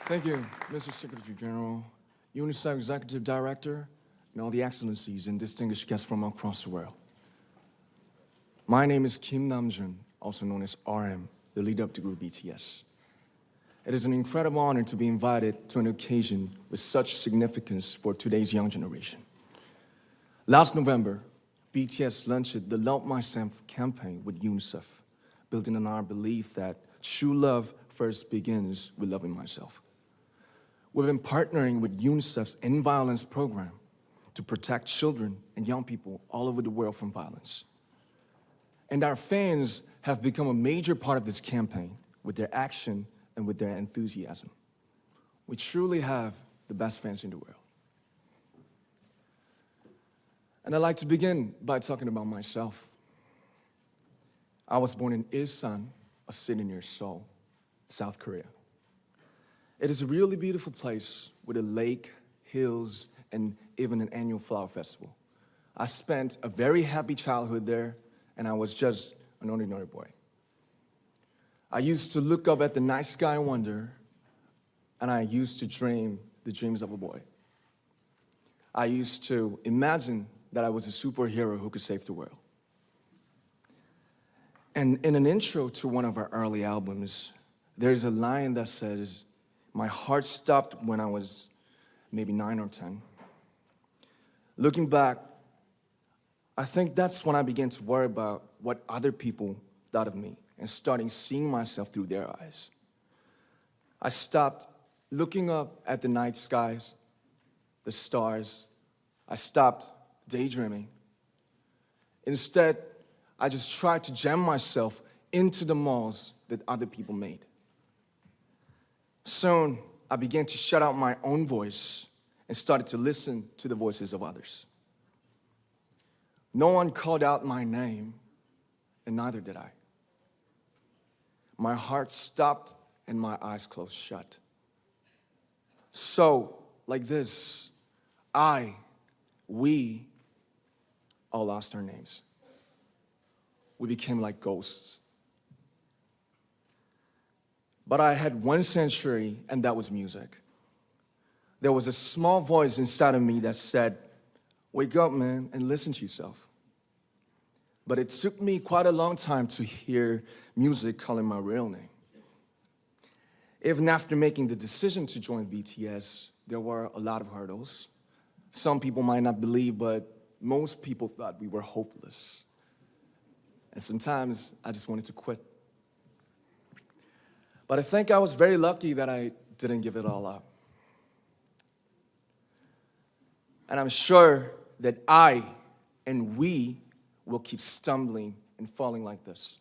Thank you, Mr. Secretary General, UNICEF Executive Director, and all the excellencies and distinguished guests from across the world. My name is Namjoon, also known as RM, the leader of the group BTS. It is an incredible honor to be invited to an occasion with such significance for today's young generation. Last November, BTS launched the Love Myself campaign with UNICEF, building on our belief that true love first begins with loving myself. We've been partnering with UNICEF's End Violence program to protect children and young people all over the world from violence. And our fans have become a major part of this campaign with their action and with their enthusiasm. We truly have the best fans in the world. And I'd like to begin by talking about myself. I was born in Ilsan, a city near Seoul, South Korea. It is a really beautiful place with a lake, hills, and even an annual flower festival. I spent a very happy childhood there, and I was just an ordinary boy. I used to look up at the night sky and wonder, and I used to dream the dreams of a boy. I used to imagine that I was a superhero who could save the world. And in an intro to one of our early albums, there's a line that says, "My heart stopped when I was maybe 9 or 10. Looking back, I think that's when I began to worry about what other people thought of me and starting seeing myself through their eyes. I stopped looking up at the night skies, the stars. I stopped daydreaming. Instead, I just tried to jam myself into the malls that other people made. Soon, I began to shut out my own voice and started to listen to the voices of others. No one called out my name, and neither did I. My heart stopped and my eyes closed shut. So, like this, we all lost our names. We became like ghosts. But I had one sanctuary, and that was music. There was a small voice inside of me that said, "Wake up, man, and listen to yourself." But it took me quite a long time to hear music calling my real name. Even after making the decision to join BTS, there were a lot of hurdles. Some people might not believe, but most people thought we were hopeless. And sometimes I just wanted to quit. But I think I was very lucky that I didn't give it all up. And I'm sure that I and we will keep stumbling and falling like this.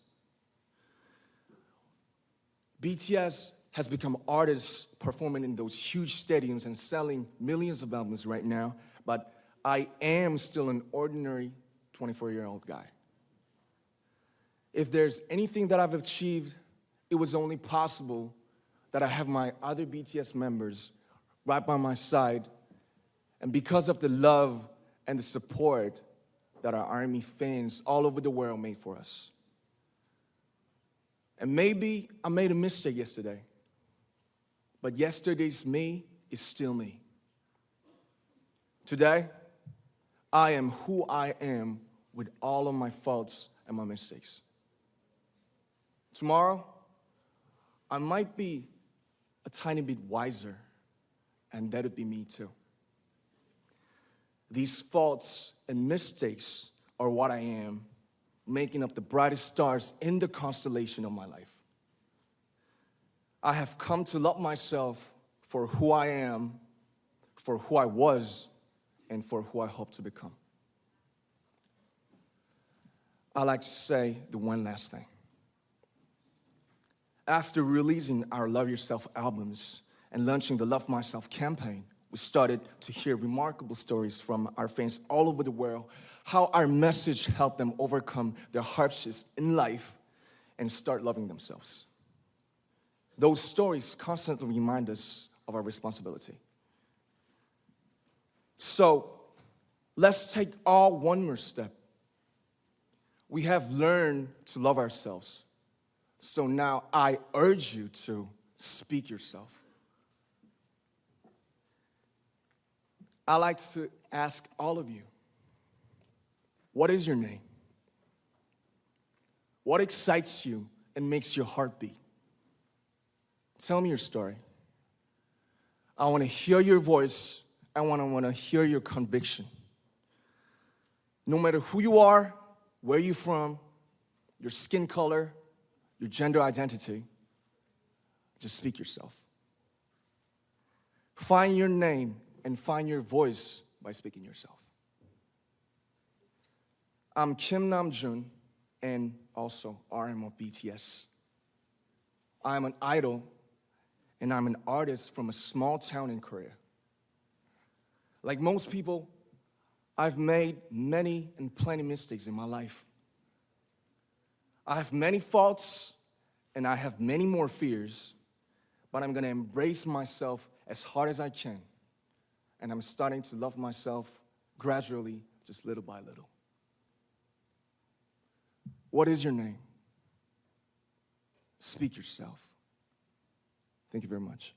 BTS has become artists performing in those huge stadiums and selling millions of albums right now, but I am still an ordinary 24-year-old guy. If there's anything that I've achieved, it was only possible that I have my other BTS members right by my side, and because of the love and the support that our ARMY fans all over the world made for us. And maybe I made a mistake yesterday, but yesterday's me is still me. Today, I am who I am with all of my faults and my mistakes. Tomorrow, I might be a tiny bit wiser, and that'd be me too. These faults and mistakes are what I am, making up the brightest stars in the constellation of my life. I have come to love myself for who I am, for who I was, and for who I hope to become. I'd like to say the one last thing. After releasing our Love Yourself albums and launching the Love Myself campaign, we started to hear remarkable stories from our fans all over the world, how our message helped them overcome their hardships in life and start loving themselves. Those stories constantly remind us of our responsibility. So, let's take all one more step. We have learned to love ourselves. So now I urge you to speak yourself. I like to ask all of you, what is your name? What excites you and makes your heart beat? Tell me your story. I want to hear your voice. I want to hear your conviction. No matter who you are, where you're from, your skin color, your gender identity, just speak yourself. Find your name and find your voice by speaking yourself. I'm Kim Namjoon and also RM of BTS. I'm an idol and I'm an artist from a small town in Korea. Like most people, I've made many and plenty mistakes in my life. I have many faults and I have many more fears, but I'm gonna embrace myself as hard as I can. And I'm starting to love myself gradually, just little by little. What is your name? Speak yourself. Thank you very much.